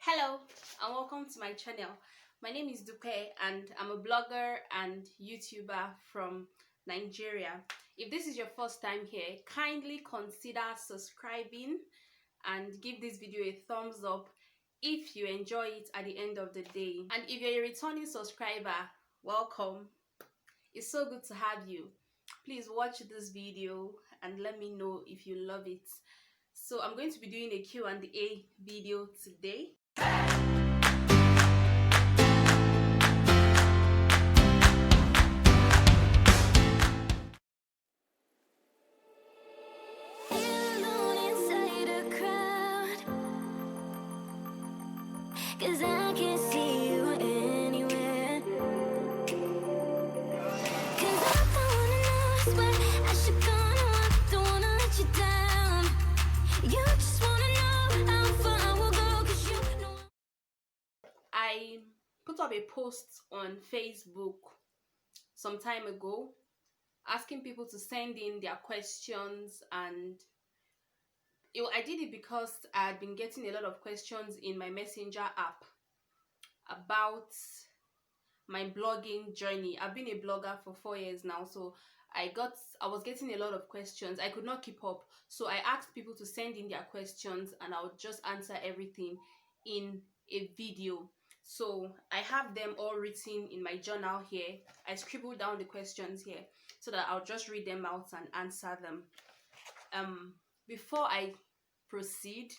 Hello and welcome to my channel. My name is Dupe and I'm a blogger and YouTuber from Nigeria. If this is your first time here, kindly consider subscribing and give this video a thumbs up if you enjoy it at the end of the day. And if you're a returning subscriber, welcome. It's so good to have you. Please watch this video and let me know if you love it. So I'm going to be doing a Q&A video today. Cause I can't see you anywhere. Cause I don't wanna know, I swear I should go, no, I don't wanna let you down. You just wanna know how far I will go, cause you know. I put up a post on Facebook some time ago asking people to send in their questions, and I did it because I had been getting a lot of questions in my messenger app about my blogging journey. I've been a blogger for 4 years now, so I was getting a lot of questions. I could not keep up, so I asked people to send in their questions and I would just answer everything in a video. So I have them all written in my journal here. I scribbled down the questions here so that I'll just read them out and answer them. Before I proceed,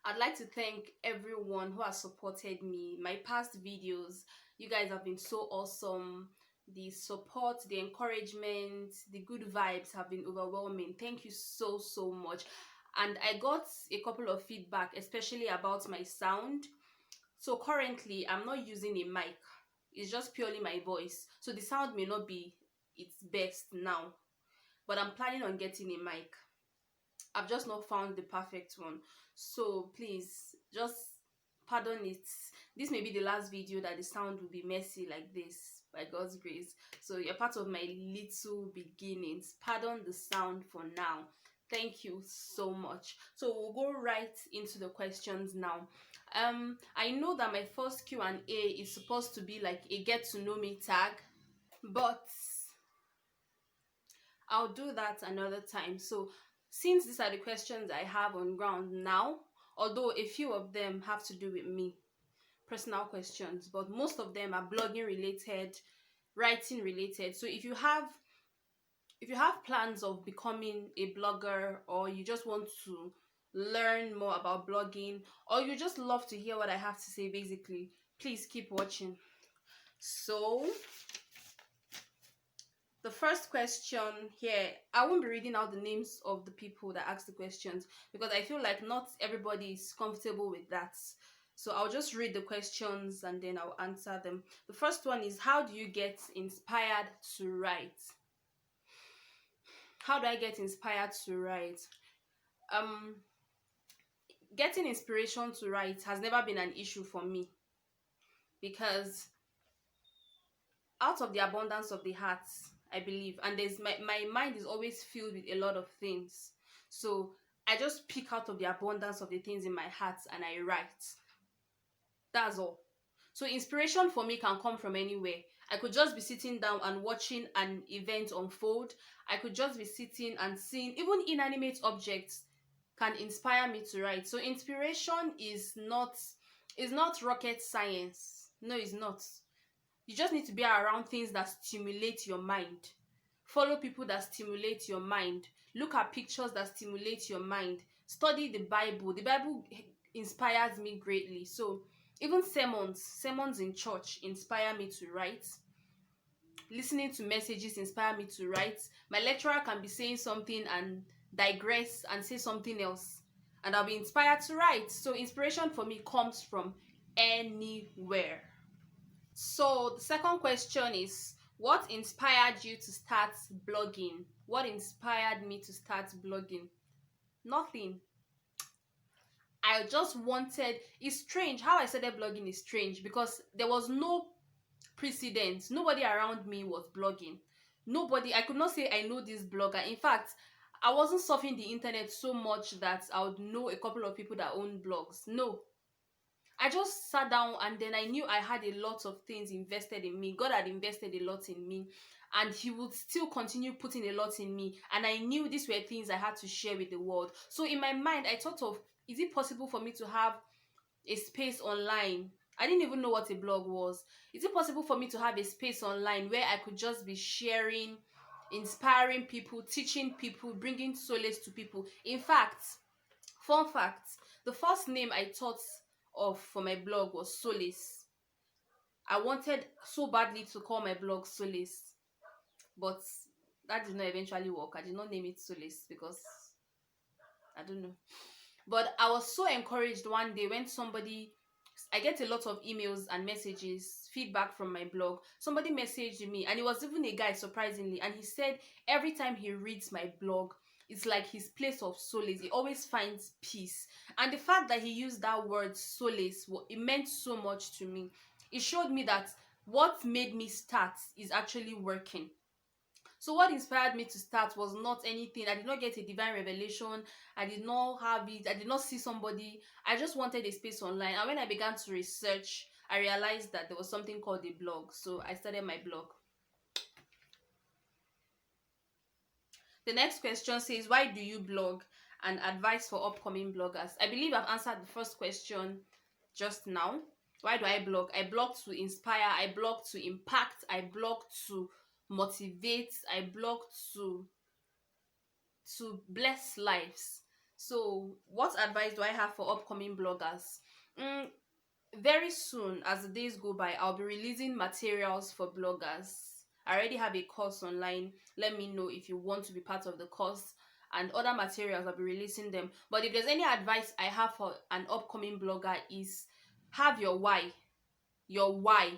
I'd like to thank everyone who has supported me. My past videos, you guys have been so awesome. The support, the encouragement, the good vibes have been overwhelming. Thank you so much. And I got a couple of feedback, especially about my sound. So currently I'm not using a mic. It's just purely my voice. So the sound may not be its best now, but I'm planning on getting a mic. I've just not found the perfect one. So please just pardon it. This may be the last video that the sound will be messy like this, by God's grace. So you're part of my little beginnings. Pardon the sound for now. Thank you so much. So we'll go right into the questions now. I know that my first Q&A is supposed to be like a get to know me tag, but I'll do that another time. So since these are the questions I have on ground now, although a few of them have to do with me, personal questions, but most of them are blogging related, writing related. So if you have plans of becoming a blogger, or you just want to learn more about blogging, or you just love to hear what I have to say, basically, please keep watching. So the first question here, I won't be reading out the names of the people that asked the questions because I feel like not everybody is comfortable with that. So I'll just read the questions and then I'll answer them. The first one is, how do you get inspired to write? How do I get inspired to write? Getting inspiration to write has never been an issue for me, because out of the abundance of the heart, I believe, and there's my mind is always filled with a lot of things. So I just pick out of the abundance of the things in my heart and I write. That's all. So inspiration for me can come from anywhere. I could just be sitting down and watching an event unfold. I could just be sitting and seeing, even inanimate objects can inspire me to write. So inspiration is not rocket science. No, it's not. You just need to be around things that stimulate your mind. Follow people that stimulate your mind. Look at pictures that stimulate your mind. Study the Bible. The Bible inspires me greatly. So even sermons in church inspire me to write. Listening to messages inspire me to write. My lecturer can be saying something and digress and say something else, and I'll be inspired to write. So inspiration for me comes from anywhere. So the second question is, what inspired you to start blogging? What inspired me to start blogging? Nothing. I just wanted, it's strange how I started blogging is strange because there was no precedent. Nobody around me was blogging. Nobody, I could not say I know this blogger. In fact, I wasn't surfing the internet so much that I would know a couple of people that own blogs. No. I just sat down and then I knew I had a lot of things invested in me. God had invested a lot in me, and He would still continue putting a lot in me. And I knew these were things I had to share with the world. So in my mind, I thought of, is it possible for me to have a space online? I didn't even know what a blog was. Is it possible for me to have a space online where I could just be sharing, inspiring people, teaching people, bringing solace to people? In fact, fun fact, the first name I thought of for my blog was Solace. I wanted so badly to call my blog Solace, but that did not eventually work. I did not name it Solace because I don't know. But I was so encouraged one day when I get a lot of emails and messages, feedback from my blog. Somebody messaged me, and it was even a guy, surprisingly, and he said every time he reads my blog, it's like his place of solace. He always finds peace. And the fact that he used that word solace, it meant so much to me. It showed me that what made me start is actually working. So what inspired me to start was not anything. I did not get a divine revelation. I did not have it. I did not see somebody. I just wanted a space online. And when I began to research, I realized that there was something called a blog. So I started my blog. The next question says, why do you blog? And advice for upcoming bloggers. I believe I've answered the first question just now. Why do I blog? I blog to inspire. I blog to impact. I blog to motivate. I blog to bless lives. So what advice do I have for upcoming bloggers? Very soon, as the days go by, I'll be releasing materials for bloggers. I already have a course online. Let me know if you want to be part of the course, and other materials, I'll be releasing them. But if there's any advice I have for an upcoming blogger, is have your why. Your why.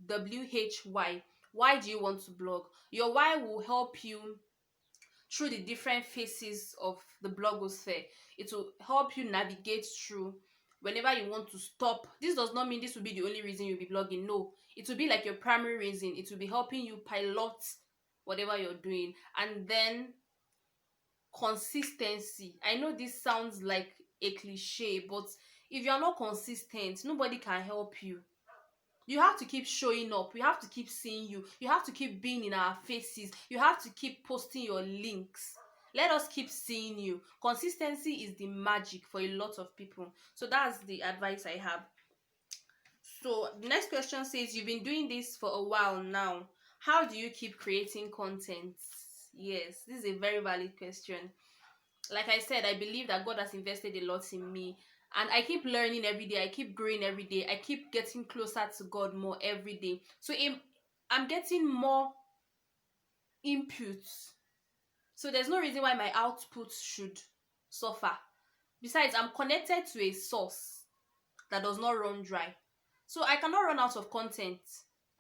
WHY. Why do you want to blog? Your why will help you through the different phases of the blogosphere. It will help you navigate through whenever you want to stop. This does not mean this will be the only reason you'll be blogging. No, it will be like your primary reason. It will be helping you pilot whatever you're doing. And then consistency. I know this sounds like a cliche, but if you're not consistent, nobody can help you. You have to keep showing up. We have to keep seeing you. You have to keep being in our faces. You have to keep posting your links. Let us keep seeing you. Consistency is the magic for a lot of people. So that's the advice I have. So the next question says, you've been doing this for a while now. How do you keep creating content? Yes, this is a very valid question. Like I said, I believe that God has invested a lot in me, and I keep learning every day. I keep growing every day. I keep getting closer to God more every day. So I'm getting more inputs. So there's no reason why my output should suffer. Besides, I'm connected to a source that does not run dry. So I cannot run out of content.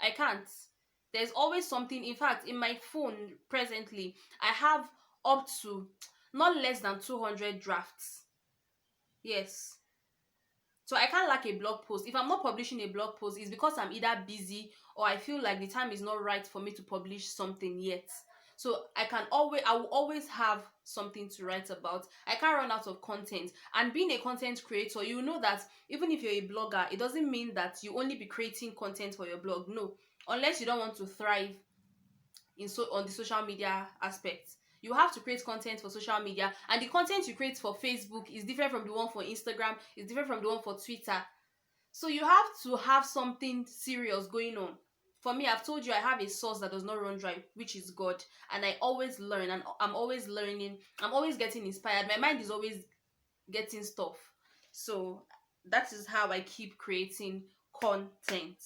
I can't. There's always something. In fact, in my phone presently, I have up to not less than 200 drafts. Yes. So I can't lack a blog post. If I'm not publishing a blog post, it's because I'm either busy or I feel like the time is not right for me to publish something yet. So I will always have something to write about. I can't run out of content. And being a content creator, you know that even if you're a blogger, it doesn't mean that you only be creating content for your blog. No, unless you don't want to thrive on the social media aspect. You have to create content for social media, and the content you create for Facebook is different from the one for Instagram, is different from the one for Twitter. So you have to have something serious going on. For me, I've told you I have a source that does not run dry, which is God, and I always learn, and I'm always learning. I'm always getting inspired. My mind is always getting stuff. So that is how I keep creating content.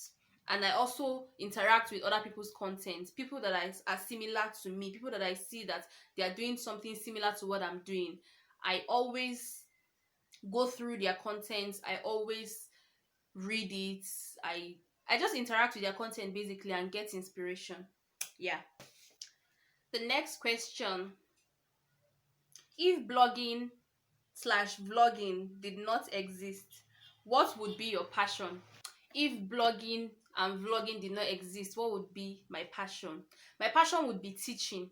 And I also interact with other people's content, people that are similar to me, people that I see that they are doing something similar to what I'm doing. I always go through their content. I always read it. I just interact with their content basically and get inspiration. Yeah. The next question: if blogging/vlogging did not exist, what would be your passion? If blogging and vlogging did not exist, what would be my passion? My passion would be teaching.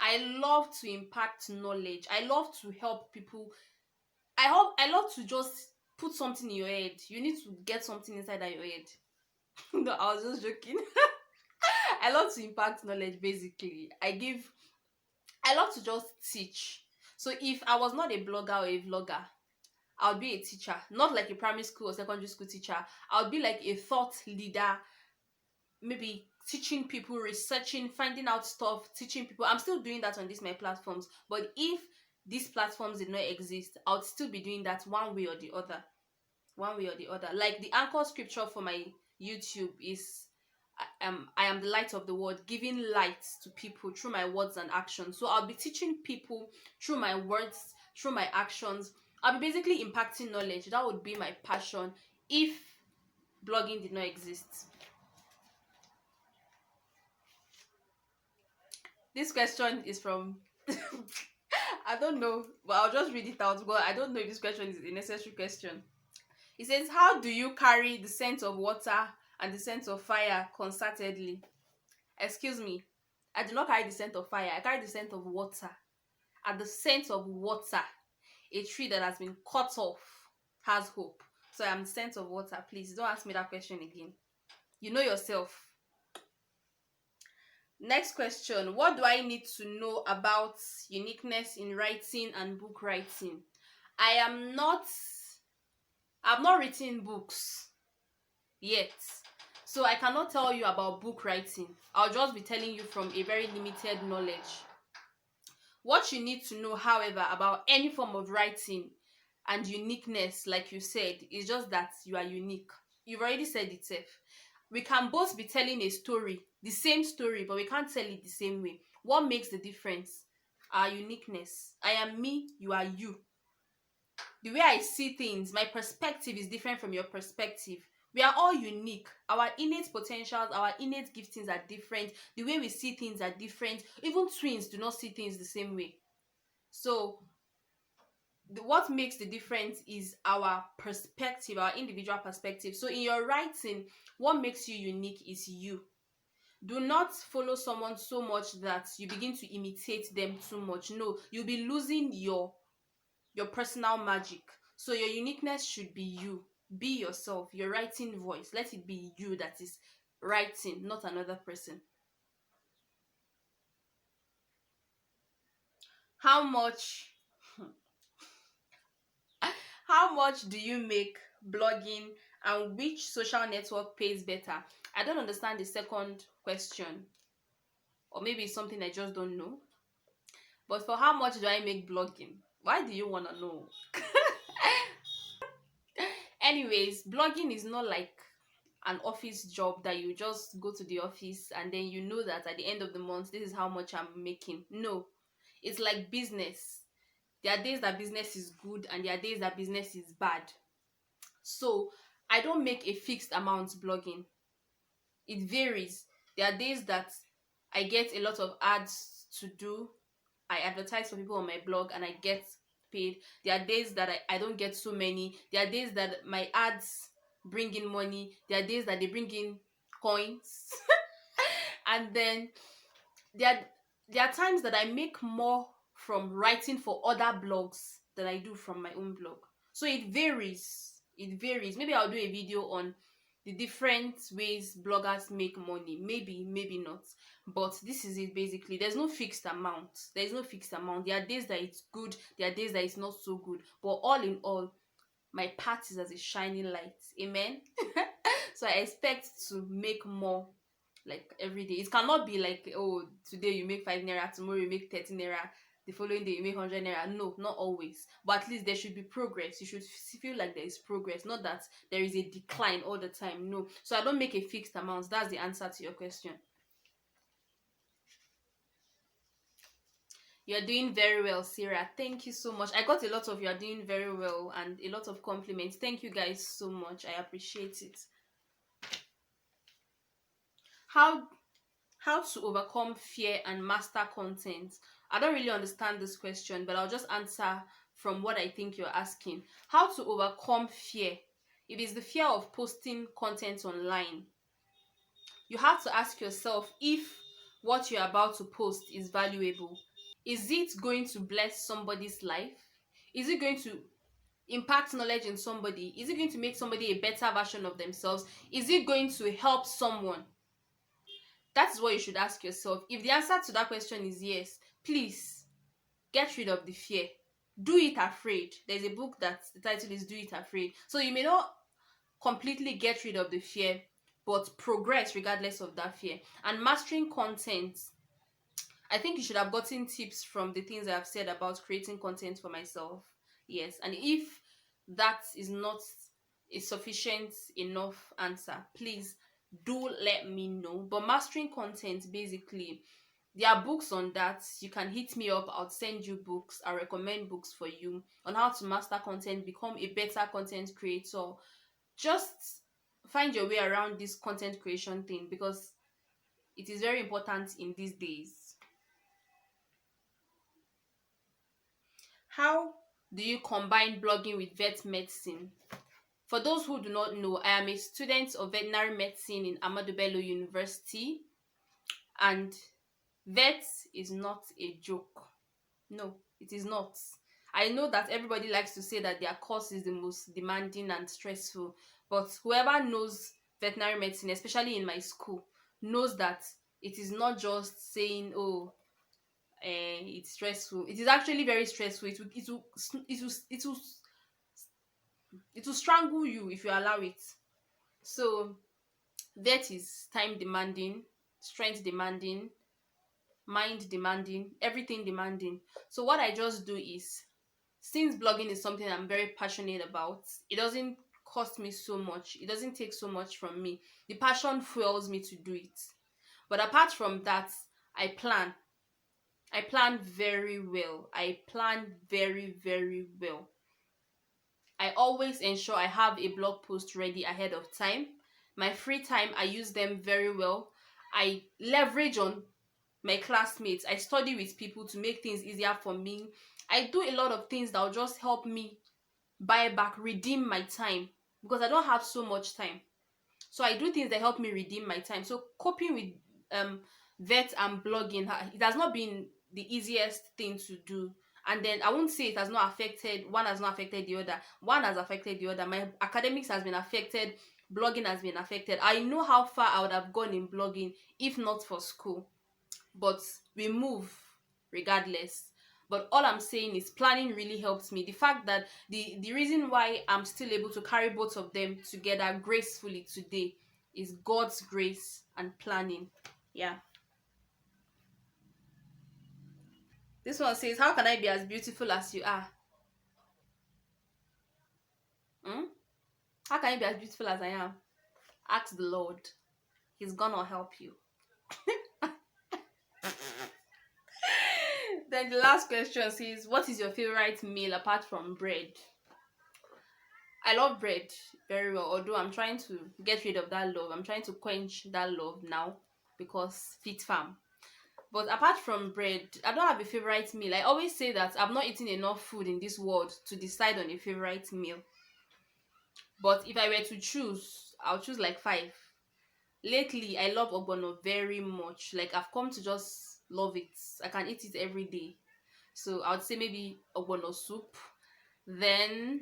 I love to impact knowledge. I love to help people. I love to just put something in your head. You need to get something inside that your head. No, I was just joking. I love to impact knowledge basically. I love to just teach. So if I was not a blogger or a vlogger, I would be a teacher. Not like a primary school or secondary school teacher. I would be like a thought leader, maybe teaching people, researching, finding out stuff, teaching people. I'm still doing that on these my platforms. But if these platforms did not exist, I would still be doing that one way or the other. One way or the other. Like the anchor scripture for my YouTube is I am the light of the world, giving light to people through my words and actions. So I'll be teaching people through my words, through my actions. I'll be basically impacting knowledge. That would be my passion if blogging did not exist. This question is from I don't know, but I'll just read it out. But I don't know if this question is a necessary question. It says, how do you carry the scent of water and the scent of fire concertedly? Excuse me. I do not carry the scent of fire. I carry the scent of water. And the scent of water, a tree that has been cut off, has hope. So I am the scent of water. Please don't ask me that question again. You know yourself. Next question. What do I need to know about uniqueness in writing and book writing? I've not written books yet. So I cannot tell you about book writing. I'll just be telling you from a very limited knowledge. What you need to know, however, about any form of writing and uniqueness, like you said, is just that you are unique. You've already said it, Seth. We can both be telling a story, the same story, but we can't tell it the same way. What makes the difference? Our uniqueness. I am me, you are you. The way I see things, my perspective is different from your perspective. We are all unique. Our innate potentials, our innate giftings are different. The way we see things are different. Even twins do not see things the same way. So what makes the difference is our perspective, our individual perspective. So in your writing, what makes you unique is you. Do not follow someone so much that you begin to imitate them too much. No, you'll be losing your personal magic. So your uniqueness should be you. Be yourself, your writing voice. Let it be you that is writing, not another person. How much how much do you make blogging, and which social network pays better? I don't understand the second question, or maybe it's something I just don't know. But for how much do I make blogging? Why do you want to know? Anyways, blogging is not like an office job that you just go to the office and then you know that at the end of the month this is how much I'm making. No, it's like business. There are days that business is good and there are days that business is bad. So I don't make a fixed amount blogging. It varies. There are days that I get a lot of ads to do. I advertise for people on my blog and I get paid. There are days that I don't get so many. There are days that my ads bring in money. There are days that they bring in coins. And then there are, there are times that I make more from writing for other blogs than I do from my own blog. So it varies. It varies. Maybe I'll do a video on the different ways bloggers make money. Maybe, maybe not. But this is it basically. There's no fixed amount. There's no fixed amount. There are days that it's good. There are days that it's not so good. But all in all, my path is as a shining light. Amen. So I expect to make more like every day. It cannot be like, oh, today you make 5 naira, tomorrow you make 13 naira, the following day you make 100 naira. No, not always. But at least there should be progress. You should feel like there is progress, not that there is a decline all the time. No. So I don't make a fixed amount. That's the answer to your question. You're doing very well, Sarah. Thank you so much. I got a lot of you're doing very well and a lot of compliments. Thank you guys so much. I appreciate it. How to overcome fear and master content? I don't really understand this question, but I'll just answer from what I think you're asking. How to overcome fear? It is the fear of posting content online. You have to ask yourself if what you're about to post is valuable. Is it going to bless somebody's life? Is it going to impact knowledge in somebody? Is it going to make somebody a better version of themselves? Is it going to help someone? That is what you should ask yourself. If the answer to that question is yes, please get rid of the fear. Do it afraid. There's a book that the title is Do It Afraid. So you may not completely get rid of the fear, but progress regardless of that fear. And mastering content, I think you should have gotten tips from the things I've said about creating content for myself. Yes. And if that is not a sufficient enough answer, please do let me know. But mastering content, basically, there are books on that. You can hit me up. I'll send you books. I'll recommend books for you on how to master content, become a better content creator. Just find your way around this content creation thing, because it is very important in these days. How do you combine blogging with vet medicine? For those who do not know, I am a student of veterinary medicine in Ahmadu Bello University, and vet is not a joke. No, it is not. I know that everybody likes to say that their course is the most demanding and stressful, but whoever knows veterinary medicine, especially in my school, knows that it is not just saying, oh, it's stressful. It is actually very stressful. It will strangle you if you allow it. So that is time demanding, strength demanding, mind demanding, everything demanding. So what I just do is, since blogging is something I'm very passionate about, it doesn't cost me so much. It doesn't take so much from me. The passion fuels me to do it. But apart from that, I plan. I plan very well. I plan very, very well. I always ensure I have a blog post ready ahead of time. My free time, I use them very well. I leverage on my classmates. I study with people to make things easier for me. I do a lot of things that will just help me buy back, redeem my time, because I don't have so much time. So I do things that help me redeem my time. So coping with vet and blogging, it has not been the easiest thing to do. And then I won't say it has not affected, one has not affected the other. One has affected the other. My academics has been affected, blogging has been affected. I know how far I would have gone in blogging if not for school. But we move regardless. But all I'm saying is planning really helps me. The fact that the reason why I'm still able to carry both of them together gracefully today is God's grace and planning. Yeah. This one says, how can I be as beautiful as you are? Hmm? How can I be as beautiful as I am? Ask the Lord. He's gonna help you. Then the last question says, what is your favorite meal apart from bread? I love bread very well, although I'm trying to get rid of that love. I'm trying to quench that love now because fit farm. But apart from bread, I don't have a favorite meal. I always say that I've not eaten enough food in this world to decide on a favorite meal. But if I were to choose, I'll choose like five. Lately, I love ogbono very much. Like, I've come to just love it. I can eat it every day. So I would say maybe ogbono soup. Then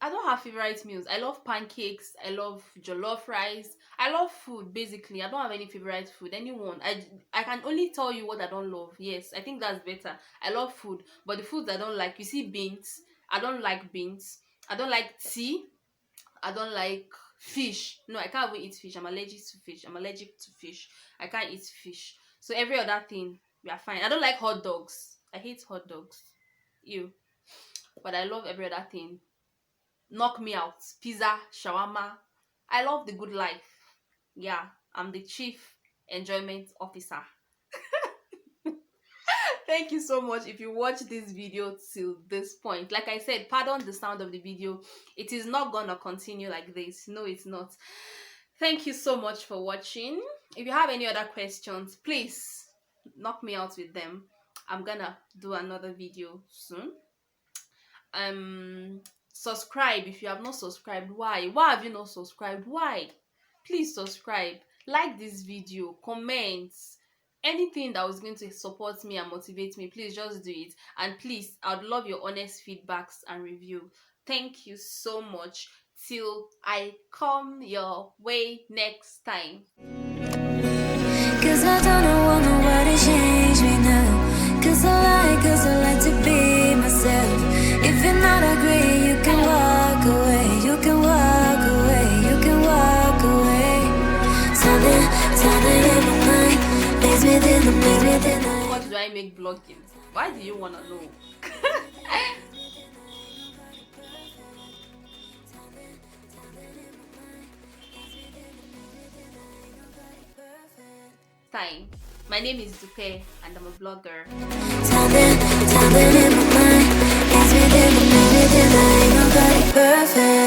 I don't have favorite meals. I love pancakes. I love jollof rice. I love food, basically. I don't have any favorite food. Anyone. I can only tell you what I don't love. Yes, I think that's better. I love food. But the foods I don't like, you see beans. I don't like beans. I don't like tea. I don't like fish. No, I can't even eat fish. I'm allergic to fish. I'm allergic to fish. I can't eat fish. So every other thing, we are fine. I don't like hot dogs. I hate hot dogs. Ew. But I love every other thing. Knock me out. Pizza, shawarma. I love the good life. Yeah, I'm the chief enjoyment officer. Thank you so much if you watch this video till this point. Like I said, pardon the sound of the video. It is not gonna continue like this. No, it's not. Thank you so much for watching. If you have any other questions, please knock me out with them. I'm gonna do another video soon. Subscribe if you have not subscribed. Why have you not subscribed? Why? Please subscribe, like this video, comment, anything that was going to support me and motivate me, please just do it. And please, I'd love your honest feedbacks and review. Thank you so much. Till I come your way next time. Cause I don't want nobody to change me now. Cause I like to be myself. If you're not agree, you can walk away. You can walk away. You can walk away. Something in my mind makes me think the What do I make blogging? Why do you wanna know? Time. My name is Dupe and I'm a blogger. Something in my mind makes me think the perfect.